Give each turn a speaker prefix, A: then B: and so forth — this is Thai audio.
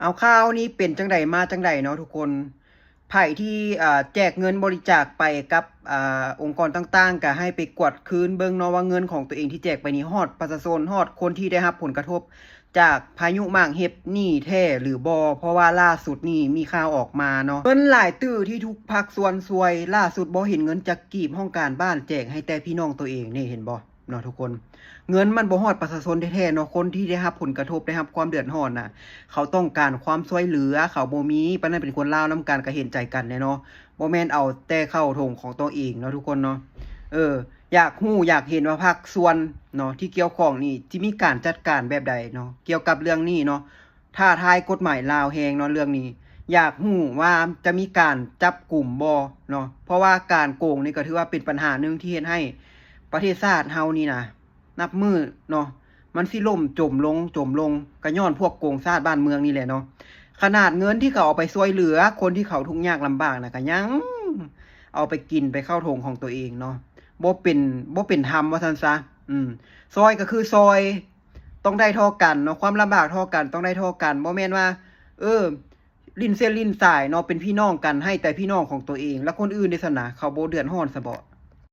A: เอาข่าวนี้เป็นจังใดมาจังใดเนาะทุกคนไผ่ที่แจกเงินบริจาคไปกับองค์กรต่างๆก็ให้ไปกวดคืนเบิ่งเนาะว่าเงินของตัวเองที่แจกไปนี่ฮอดประชาชนฮอดคนที่ได้รับผลกระทบจากพายุหมากเห็บนี่แท้หรือบ่เพราะว่าล่าสุดนี่มีข่าวออกมาเนาะเงินหลายตื้อที่ทุกภาคส่วนซวยล่าสุดบ่เห็นเงินจักกีบห้องการบ้านแจกให้แต่พี่น้องตัวเองนี่เห็นบ่เนาะทุกคนเงินมันบ่ฮอดประชาชนแท้ๆเนาะคนที่ได้รับผลกระทบได้รับความเดือดร้อนน่ะ เขาต้องการความช่วยเหลือเขาบ่มีปานนั้นเป็นคนลาวนำกันก็เห็นใจกันแน่เนาะบ่แม่นเอาแต่เข้าโถงของตัวเองเนาะทุกคนเนาะอยากฮู้อยากเห็นว่าภาคส่วนเนาะที่เกี่ยวข้องนี่สิมีการจัดการแบบใดเนาะเกี่ยวกับเรื่องนี้เนาะท้าทายกฎหมายลาวแฮงเนาะเรื่องนี้ อยากฮู้ว่าจะมีการจับกลุ่มบ่เนาะเพราะว่าการโกงนี่ก็ถือว่าเป็นปัญหาหนึ่งที่เฮ็ดให้ประเทศชาติเฮานี่นะนับมือเนาะ มันสิล่มจมลงก็ย้อนพวกโกงชาติบ้านเมืองนี่แหละเนาะขนาดเงินที่เขาเอาไปช่วยเหลือคนที่เขาทุกข์ยากลำบากน่ะก็ยังเอาไปกินไปเข้าโถงของตัวเองเนาะบ่เป็นธรรมว่าซั่นซะซอยก็คือซอยต้องได้เท่ากันเนาะความลำบากเท่ากันต้องได้เท่ากันบ่แม่นว่าเออลิ้นเส้นลิ้นสายเนาะเป็นพี่น้องกันให้แต่พี่น้องของตัวเองแล้วคนอื่นนี่ซั่นน่ะเขาบ่เดือดร้อนซะบ่